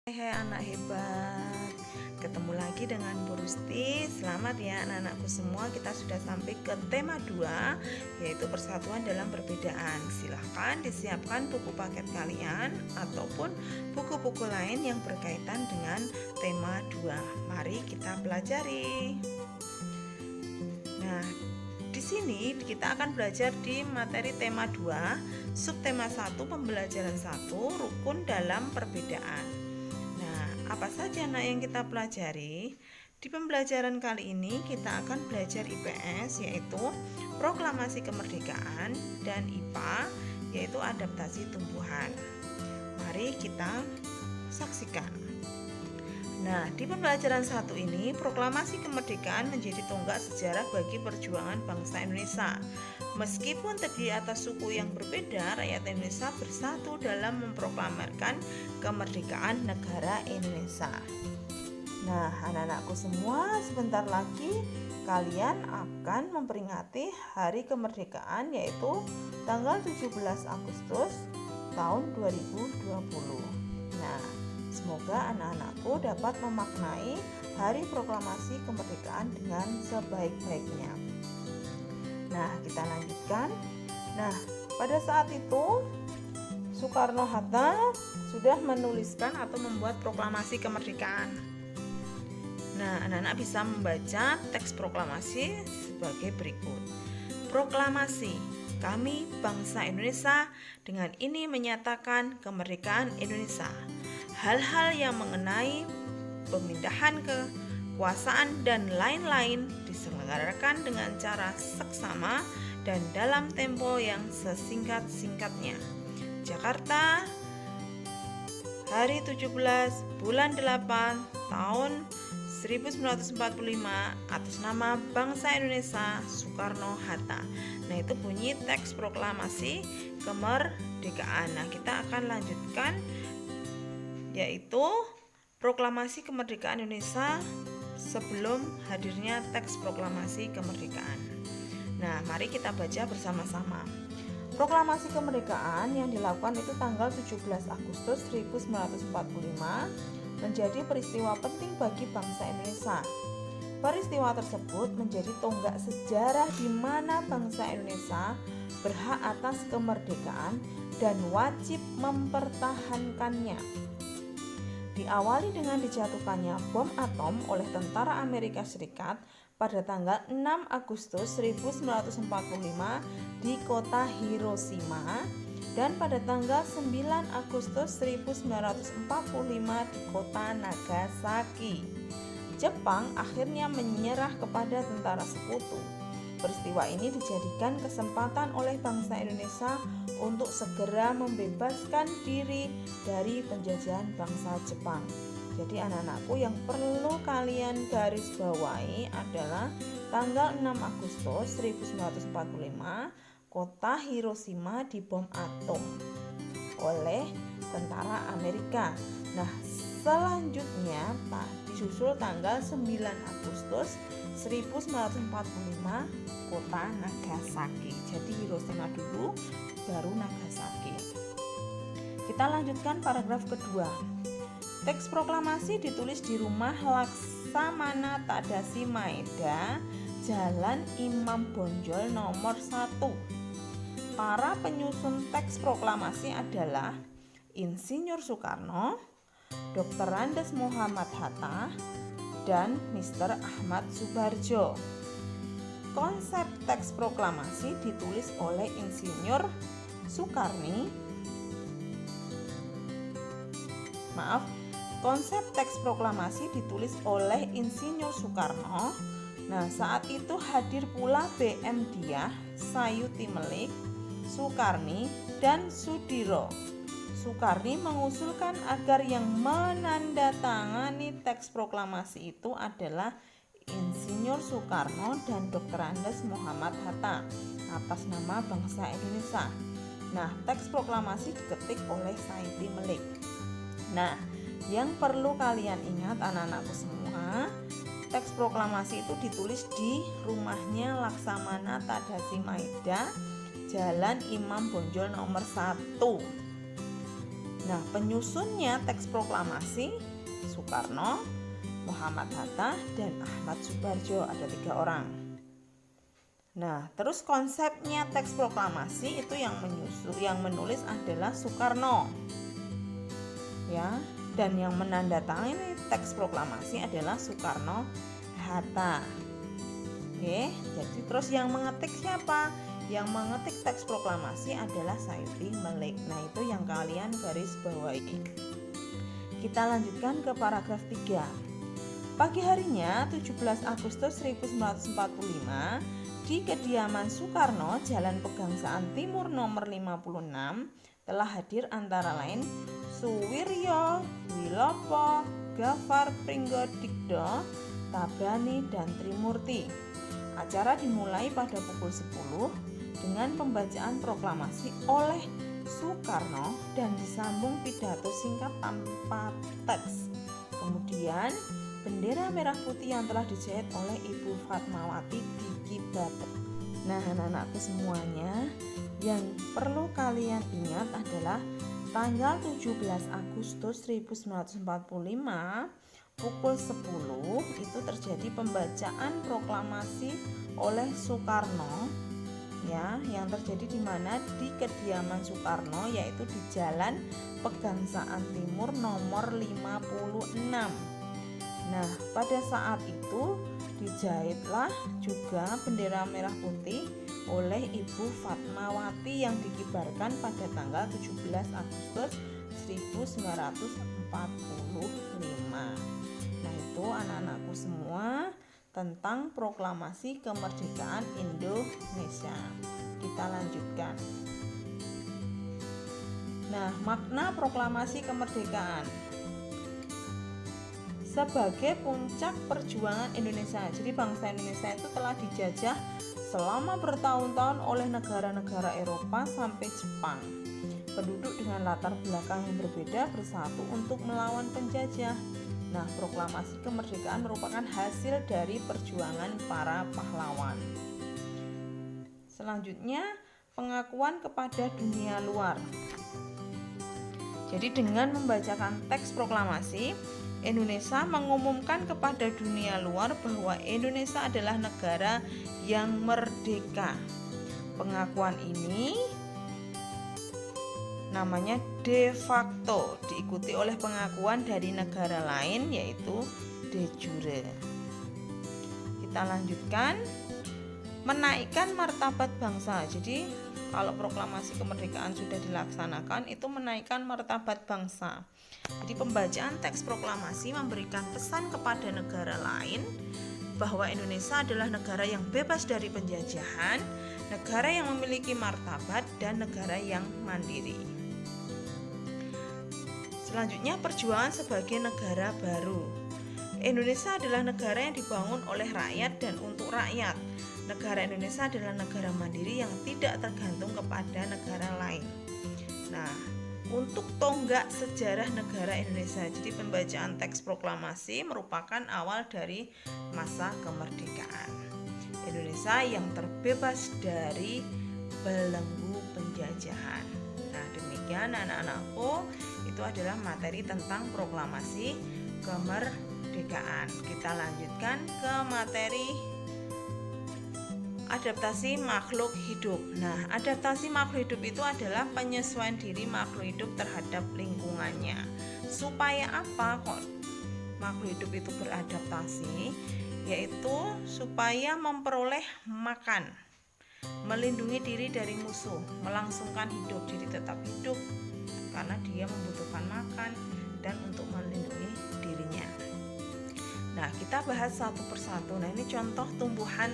Hai anak hebat, ketemu lagi dengan Bu Rusti. Selamat ya anak-anakku semua, kita sudah sampai ke tema 2, yaitu persatuan dalam perbedaan. Silahkan disiapkan buku paket kalian ataupun buku-buku lain yang berkaitan dengan tema 2. Mari kita pelajari. Nah, di sini kita akan belajar di materi tema 2, subtema 1, pembelajaran 1, rukun dalam perbedaan. Apa saja yang kita pelajari? Di pembelajaran kali ini kita akan belajar IPS, yaitu proklamasi kemerdekaan, dan IPA, yaitu adaptasi tumbuhan. Mari kita saksikan. Nah, di pembelajaran 1 ini, proklamasi kemerdekaan menjadi tonggak sejarah bagi perjuangan bangsa Indonesia. Meskipun terdiri atas suku yang berbeda, rakyat Indonesia bersatu dalam memproklamirkan kemerdekaan negara Indonesia. Nah, anak-anakku semua, sebentar lagi kalian akan memperingati hari kemerdekaan, yaitu tanggal 17 Agustus tahun 2020. Nah, semoga anak-anakku dapat memaknai hari proklamasi kemerdekaan dengan sebaik-baiknya. Nah, kita lanjutkan. Nah, pada saat itu Soekarno-Hatta sudah menuliskan atau membuat proklamasi kemerdekaan. Nah, anak-anak bisa membaca teks proklamasi sebagai berikut. Proklamasi, kami bangsa Indonesia dengan ini menyatakan kemerdekaan Indonesia. Hal-hal yang mengenai pemindahan kekuasaan dan lain-lain diselenggarakan dengan cara seksama dan dalam tempo yang sesingkat-singkatnya. Jakarta, hari 17 bulan 8 tahun 1945, atas nama bangsa Indonesia, Soekarno-Hatta. Nah, itu bunyi teks proklamasi kemerdekaan. Nah, kita akan lanjutkan, yaitu proklamasi kemerdekaan Indonesia sebelum hadirnya teks proklamasi kemerdekaan. Nah, mari kita baca bersama-sama. Proklamasi kemerdekaan yang dilakukan itu tanggal 17 Agustus 1945 menjadi peristiwa penting bagi bangsa Indonesia. Peristiwa tersebut menjadi tonggak sejarah di mana bangsa Indonesia berhak atas kemerdekaan dan wajib mempertahankannya. Diawali dengan dijatuhkannya bom atom oleh tentara Amerika Serikat pada tanggal 6 Agustus 1945 di kota Hiroshima dan pada tanggal 9 Agustus 1945 di kota Nagasaki. Jepang akhirnya menyerah kepada tentara sekutu. Peristiwa ini dijadikan kesempatan oleh bangsa Indonesia untuk segera membebaskan diri dari penjajahan bangsa Jepang. Jadi anak-anakku, yang perlu kalian garis bawahi adalah tanggal 6 Agustus 1945 kota Hiroshima dibom atom oleh tentara Amerika. Nah, selanjutnya disusul tanggal 9 Agustus 1945 kota Nagasaki. Jadi Hiroshima dulu baru Nagasaki. Kita lanjutkan paragraf kedua. Teks proklamasi ditulis di rumah Laksamana Tadasi Maeda, Jalan Imam Bonjol nomor 1. Para penyusun teks proklamasi adalah Insinyur Soekarno, Dr. Andes Muhammad Hatta, dan Mr. Ahmad Subarjo. Konsep teks proklamasi ditulis oleh Insinyur Konsep teks proklamasi ditulis oleh Insinyur Soekarno. Nah, saat itu hadir pula BM Diah, Sayuti Melik, Soekarni, dan Sudiro. Soekarni mengusulkan agar yang menandatangani teks proklamasi itu adalah Insinyur Soekarno dan Dr. Andes Muhammad Hatta atas nama bangsa Indonesia. Nah, teks proklamasi diketik oleh Sayuti Melik. Nah, yang perlu kalian ingat anak-anakku semua, teks proklamasi itu ditulis di rumahnya Laksamana Tadasi Maeda, Jalan Imam Bonjol nomor 1. Nah, penyusunnya teks proklamasi Soekarno, Muhammad Hatta, dan Ahmad Subarjo, ada 3 orang. Nah, terus konsepnya teks proklamasi itu yang menulis adalah Soekarno. Ya, dan yang menandatangani teks proklamasi adalah Soekarno Hatta. Oke, jadi terus yang mengetik siapa? Yang mengetik teks proklamasi adalah Sayuti Melik. Nah, itu yang kalian garis bawahi. Kita lanjutkan ke paragraf 3. Pagi harinya 17 Agustus 1945 di kediaman Soekarno, Jalan Pegangsaan Timur nomor 56 telah hadir antara lain Suwiryo, Wilopo, Gafar Pringgodikdo, Tabrani, dan Trimurti. Acara dimulai pada pukul 10 dengan pembacaan proklamasi oleh Soekarno dan disambung pidato singkat tanpa teks. Kemudian bendera merah putih yang telah dijahit oleh Ibu Fatmawati dikibarkan. Nah, anak-anakku semuanya, yang perlu kalian ingat adalah tanggal 17 Agustus 1945 pukul 10 itu terjadi pembacaan proklamasi oleh Soekarno, ya, yang terjadi di mana? Di kediaman Soekarno, yaitu di Jalan Pegangsaan Timur nomor 56. Nah, pada saat itu dijahitlah juga bendera merah putih oleh Ibu Fatmawati yang dikibarkan pada tanggal 17 Agustus 1945. Nah, itu anak-anakku semua tentang proklamasi kemerdekaan Indonesia. Kita lanjutkan. Nah, makna proklamasi kemerdekaan sebagai puncak perjuangan Indonesia. Jadi bangsa Indonesia itu telah dijajah selama bertahun-tahun oleh negara-negara Eropa sampai Jepang. Penduduk dengan latar belakang yang berbeda bersatu untuk melawan penjajah. Nah, proklamasi kemerdekaan merupakan hasil dari perjuangan para pahlawan. Selanjutnya, pengakuan kepada dunia luar. Jadi dengan membacakan teks proklamasi, Indonesia mengumumkan kepada dunia luar bahwa Indonesia adalah negara yang merdeka. Pengakuan ini namanya de facto, diikuti oleh pengakuan dari negara lain yaitu de jure. Kita lanjutkan, menaikkan martabat bangsa. Jadi kalau proklamasi kemerdekaan sudah dilaksanakan, itu menaikkan martabat bangsa. Jadi pembacaan teks proklamasi memberikan pesan kepada negara lain bahwa Indonesia adalah negara yang bebas dari penjajahan, negara yang memiliki martabat, dan negara yang mandiri. Selanjutnya, perjuangan sebagai negara baru. Indonesia adalah negara yang dibangun oleh rakyat dan untuk rakyat. Negara Indonesia adalah negara mandiri yang tidak tergantung kepada negara lain. Nah, untuk tonggak sejarah negara Indonesia, jadi pembacaan teks proklamasi merupakan awal dari masa kemerdekaan Indonesia yang terbebas dari belenggu penjajahan. Nah, demikian anak-anakku, itu adalah materi tentang proklamasi kemerdekaan. Kita lanjutkan ke materi adaptasi makhluk hidup. Nah, adaptasi makhluk hidup itu adalah penyesuaian diri makhluk hidup terhadap lingkungannya. Supaya apa kok makhluk hidup itu beradaptasi? Yaitu supaya memperoleh makan, melindungi diri dari musuh, melangsungkan hidup, jadi tetap hidup karena dia membutuhkan makan dan untuk melindungi dirinya. Nah, kita bahas satu persatu. Nah, ini contoh tumbuhan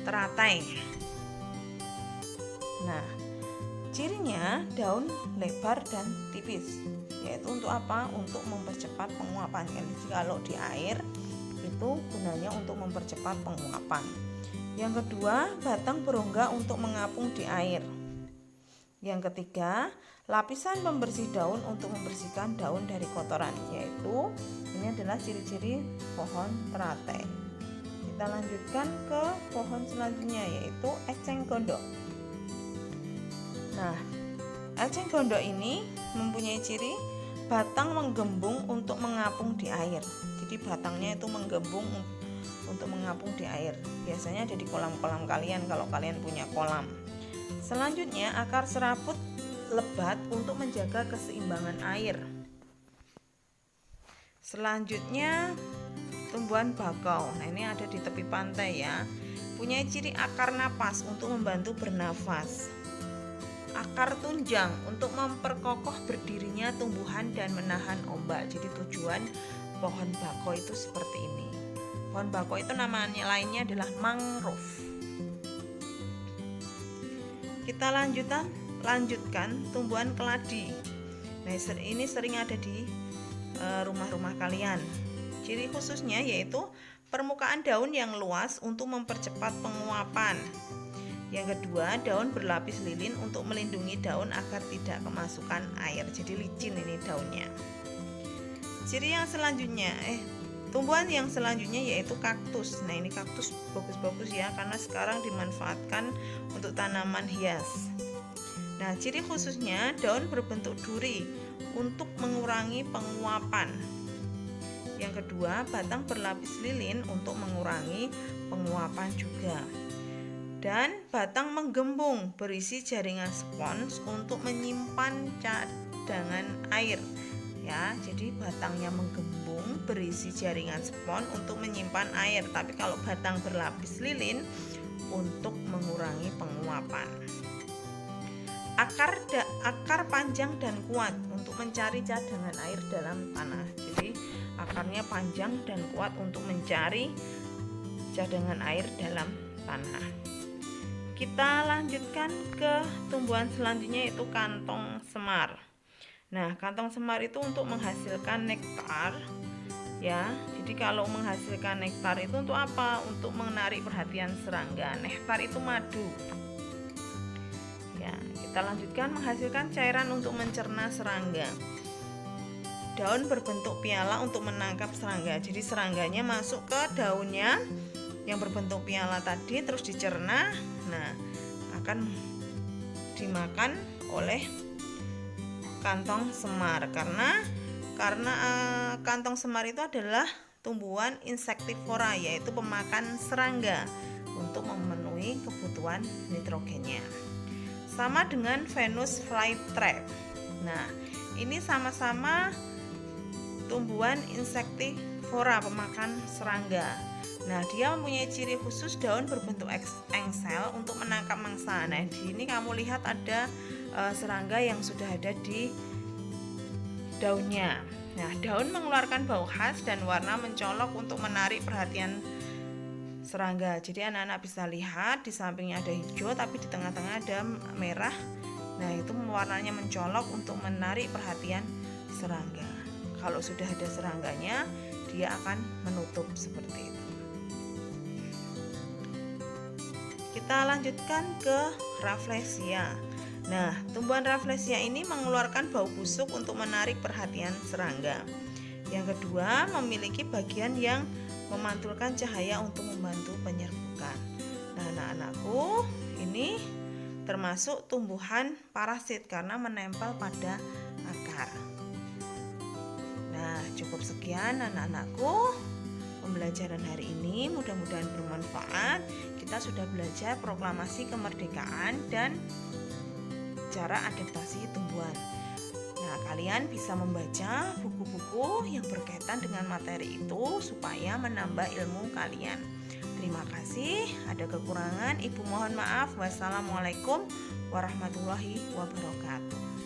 teratai. Nah, cirinya daun lebar dan tipis, yaitu untuk apa? Untuk mempercepat penguapan. Jadi kalau di air itu gunanya untuk mempercepat penguapan. Yang kedua, batang berongga untuk mengapung di air. Yang ketiga, lapisan pembersih daun untuk membersihkan daun dari kotoran, yaitu ini adalah ciri-ciri pohon teratai. Kita lanjutkan ke pohon selanjutnya, yaitu eceng gondok. Nah, eceng gondok ini mempunyai ciri batang menggembung untuk mengapung di air. Jadi batangnya itu menggembung untuk mengapung di air. Biasanya ada di kolam-kolam kalian kalau kalian punya kolam. Selanjutnya, akar serabut lebat untuk menjaga keseimbangan air. Selanjutnya, tumbuhan bakau. Nah, ini ada di tepi pantai ya. Punya ciri akar napas untuk membantu bernafas. Akar tunjang untuk memperkokoh berdirinya tumbuhan dan menahan ombak. Jadi tujuan pohon bakau itu seperti ini. Pohon bakau itu namanya lainnya adalah mangrove. Kita lanjutkan tumbuhan keladi. Nah, ini sering ada di rumah-rumah kalian. Ciri khususnya yaitu permukaan daun yang luas untuk mempercepat penguapan. Yang kedua, daun berlapis lilin untuk melindungi daun agar tidak kemasukan air. Jadi licin ini daunnya. Ciri yang selanjutnya, tumbuhan yang selanjutnya yaitu kaktus. Nah, ini kaktus bagus-bagus ya karena sekarang dimanfaatkan untuk tanaman hias. Nah, ciri khususnya daun berbentuk duri untuk mengurangi penguapan. Yang kedua, batang berlapis lilin untuk mengurangi penguapan juga. Dan batang menggembung berisi jaringan spons untuk menyimpan cadangan air. Ya, jadi batangnya menggembung berisi jaringan spons untuk menyimpan air. Tapi kalau batang berlapis lilin untuk mengurangi penguapan. Akar panjang dan kuat untuk mencari cadangan air dalam tanah. Jadi akarnya panjang dan kuat untuk mencari cadangan air dalam tanah. Kita lanjutkan ke tumbuhan selanjutnya yaitu kantong semar. Nah, kantong semar itu untuk menghasilkan nektar. Ya, jadi kalau menghasilkan nektar itu untuk apa? Untuk menarik perhatian serangga. Nektar itu madu. Ya, kita lanjutkan menghasilkan cairan untuk mencerna serangga. Daun berbentuk piala untuk menangkap serangga. Jadi serangganya masuk ke daunnya yang berbentuk piala tadi terus dicerna. Nah, akan dimakan oleh kantong semar karena kantong semar itu adalah tumbuhan insektivora, yaitu pemakan serangga untuk memenuhi kebutuhan nitrogennya. Sama dengan Venus flytrap. Nah, ini sama-sama tumbuhan insektivora, pemakan serangga. Nah, dia mempunyai ciri khusus daun berbentuk engsel untuk menangkap mangsa. Nah, di ini kamu lihat ada serangga yang sudah ada di daunnya. Nah, daun mengeluarkan bau khas dan warna mencolok untuk menarik perhatian serangga. Jadi anak-anak bisa lihat di sampingnya ada hijau tapi di tengah-tengah ada merah. Nah, itu warnanya mencolok untuk menarik perhatian serangga. Kalau sudah ada serangganya, dia akan menutup seperti itu. Kita lanjutkan ke Rafflesia. Nah, tumbuhan Rafflesia ini mengeluarkan bau busuk untuk menarik perhatian serangga. Yang kedua, memiliki bagian yang memantulkan cahaya untuk membantu penyerbukan. Nah, anak-anakku, ini termasuk tumbuhan parasit karena menempel pada akar. Nah, cukup sekian anak-anakku pembelajaran hari ini, mudah-mudahan bermanfaat. Kita sudah belajar proklamasi kemerdekaan dan cara adaptasi tumbuhan. Nah, kalian bisa membaca buku-buku yang berkaitan dengan materi itu supaya menambah ilmu kalian. Terima kasih. Ada kekurangan, Ibu mohon maaf. Wassalamualaikum warahmatullahi wabarakatuh.